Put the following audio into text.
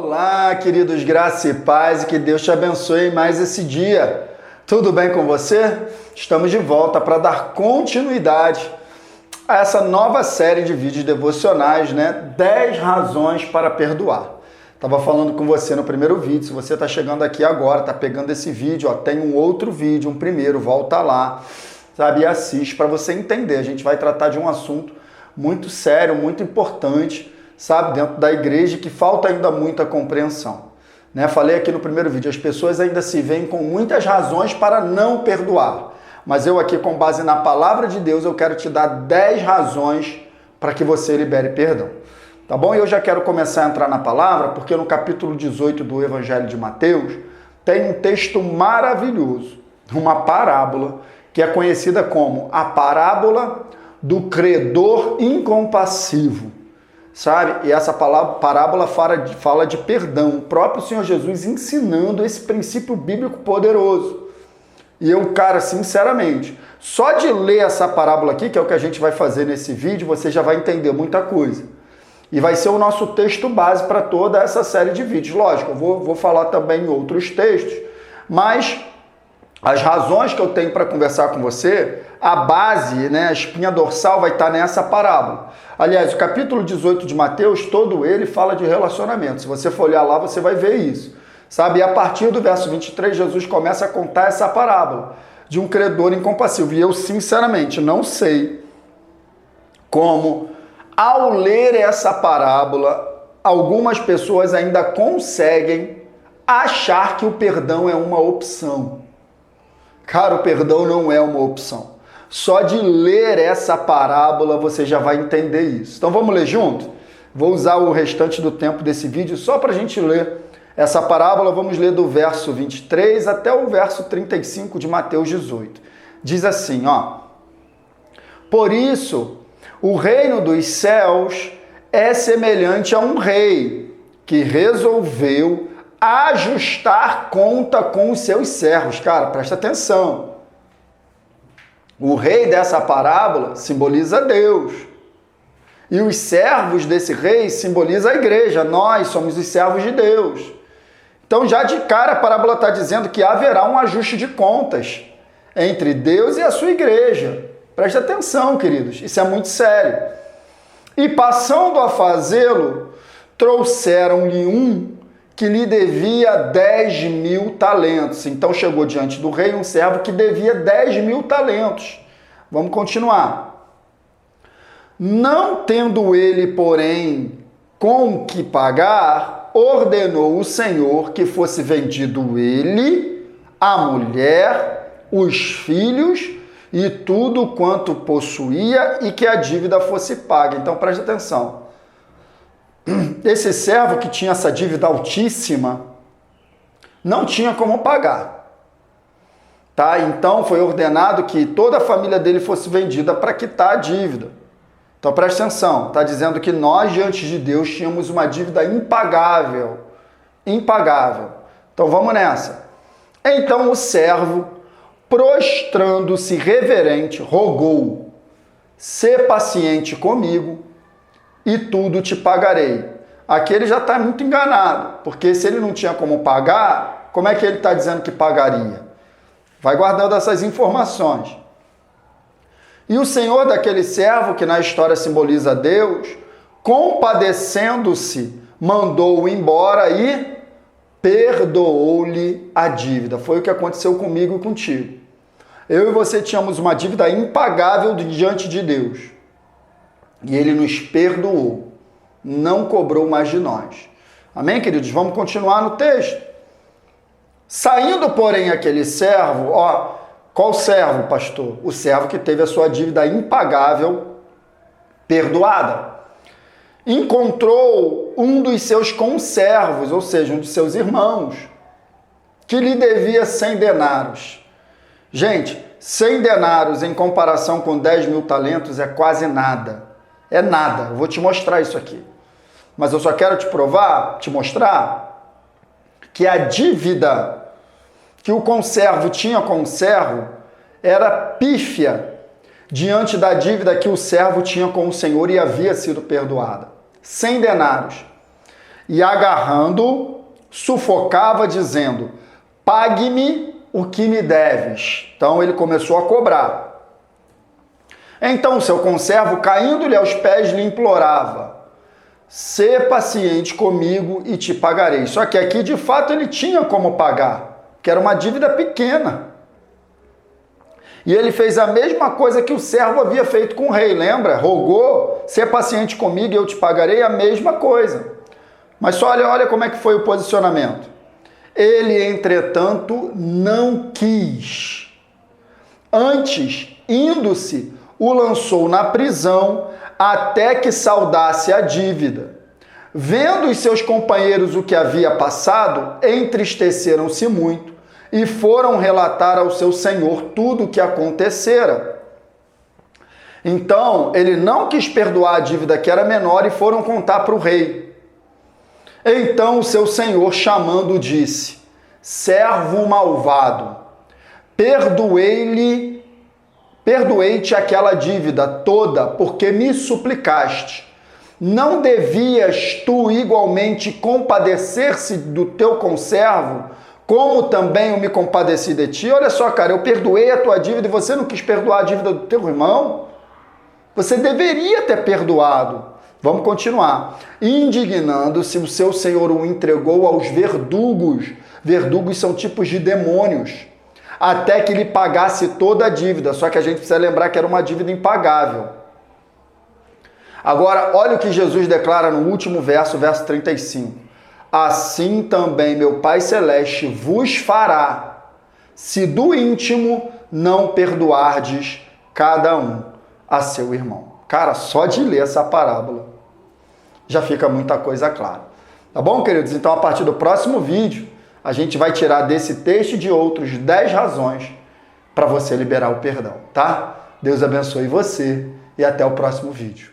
Olá, queridos, graça e paz, e que Deus te abençoe mais esse dia. Tudo bem com você? Estamos de volta para dar continuidade a essa nova série de vídeos devocionais, 10 razões para perdoar. Estava falando com você no primeiro vídeo, se você está chegando aqui agora, está pegando esse vídeo, tem um outro vídeo, um primeiro, volta lá, sabe, e assiste para você entender. A gente vai tratar de um assunto muito sério, muito importante, sabe, dentro da igreja, que falta ainda muita compreensão. Falei aqui no primeiro vídeo, as pessoas ainda se veem com muitas razões para não perdoar. Mas eu aqui, com base na palavra de Deus, eu quero te dar 10 razões para que você libere perdão. Tá bom? E eu já quero começar a entrar na palavra, porque no capítulo 18 do Evangelho de Mateus, tem um texto maravilhoso, uma parábola, que é conhecida como a parábola do credor incompassivo. Sabe? E essa parábola fala de perdão. O próprio Senhor Jesus ensinando esse princípio bíblico poderoso. E eu, cara, sinceramente, só de ler essa parábola aqui, que é o que a gente vai fazer nesse vídeo, você já vai entender muita coisa. E vai ser o nosso texto base para toda essa série de vídeos. Lógico, eu vou falar também em outros textos, mas as razões que eu tenho para conversar com você, a base, a espinha dorsal vai estar nessa parábola. Aliás, o capítulo 18 de Mateus, todo ele fala de relacionamento. Se você for olhar lá, você vai ver isso. Sabe? E a partir do verso 23, Jesus começa a contar essa parábola de um credor incompassivo. E eu, sinceramente, não sei como, ao ler essa parábola, algumas pessoas ainda conseguem achar que o perdão é uma opção. Cara, o perdão não é uma opção. Só de ler essa parábola você já vai entender isso. Então vamos ler junto? Vou usar o restante do tempo desse vídeo só para a gente ler essa parábola. Vamos ler do verso 23 até o verso 35 de Mateus 18. Diz assim, Por isso, o reino dos céus é semelhante a um rei que resolveu ajustar conta com os seus servos. Cara, presta atenção. O rei dessa parábola simboliza Deus. E os servos desse rei simbolizam a igreja. Nós somos os servos de Deus. Então, já de cara, a parábola está dizendo que haverá um ajuste de contas entre Deus e a sua igreja. Presta atenção, queridos. Isso é muito sério. E passando a fazê-lo, trouxeram-lhe um que lhe devia 10.000 talentos. Então chegou diante do rei um servo que devia 10.000 talentos. Vamos continuar. Não tendo ele, porém, com que pagar, ordenou o Senhor que fosse vendido ele, a mulher, os filhos e tudo quanto possuía e que a dívida fosse paga. Então preste atenção. Esse servo que tinha essa dívida altíssima não tinha como pagar. Então foi ordenado que toda a família dele fosse vendida para quitar a dívida. Então preste atenção, está dizendo que nós diante de Deus tínhamos uma dívida impagável. Impagável. Então vamos nessa. Então o servo, prostrando-se reverente, rogou: "Sê paciente comigo e tudo te pagarei." Aqui ele já está muito enganado, porque se ele não tinha como pagar, como é que ele está dizendo que pagaria? Vai guardando essas informações. E o senhor daquele servo, que na história simboliza Deus, compadecendo-se, mandou-o embora e perdoou-lhe a dívida. Foi o que aconteceu comigo e contigo. Eu e você tínhamos uma dívida impagável diante de Deus. E ele nos perdoou. Não cobrou mais de nós. Amém, queridos? Vamos continuar no texto. Saindo, porém, aquele servo, qual servo, pastor? O servo que teve a sua dívida impagável perdoada. Encontrou um dos seus conservos, ou seja, um de seus irmãos, que lhe devia 100 denários. Gente, 100 denários em comparação com 10.000 talentos é quase nada. É nada. Eu vou te mostrar isso aqui. Mas eu só quero te mostrar que a dívida que o conservo tinha com o servo era pífia diante da dívida que o servo tinha com o Senhor e havia sido perdoada. 100 denários. e agarrando, sufocava, dizendo: pague-me o que me deves. Então ele começou a cobrar. Então o seu conservo, caindo-lhe aos pés, lhe implorava: sê paciente comigo e te pagarei. Só que aqui, de fato, ele tinha como pagar, que era uma dívida pequena. E ele fez a mesma coisa que o servo havia feito com o rei, lembra? Rogou: sê paciente comigo e eu te pagarei, a mesma coisa. Mas só olha como é que foi o posicionamento. Ele, entretanto, não quis. Antes, indo-se, o lançou na prisão até que saldasse a dívida. Vendo os seus companheiros o que havia passado, entristeceram-se muito e foram relatar ao seu senhor tudo o que acontecera. Então, ele não quis perdoar a dívida que era menor e foram contar para o rei. Então o seu senhor, chamando, disse: servo malvado, perdoei-te aquela dívida toda, porque me suplicaste. Não devias tu igualmente compadecer-se do teu conservo, como também eu me compadeci de ti? Olha só, cara, eu perdoei a tua dívida e você não quis perdoar a dívida do teu irmão? Você deveria ter perdoado. Vamos continuar. Indignando-se, o seu senhor o entregou aos verdugos. Verdugos são tipos de demônios. Até que lhe pagasse toda a dívida. Só que a gente precisa lembrar que era uma dívida impagável. Agora, olha o que Jesus declara no último verso, verso 35. Assim também meu Pai Celeste vos fará, se do íntimo não perdoardes cada um a seu irmão. Cara, só de ler essa parábola já fica muita coisa clara. Tá bom, queridos? Então, a partir do próximo vídeo, a gente vai tirar desse texto e de outros 10 razões para você liberar o perdão, tá? Deus abençoe você e até o próximo vídeo.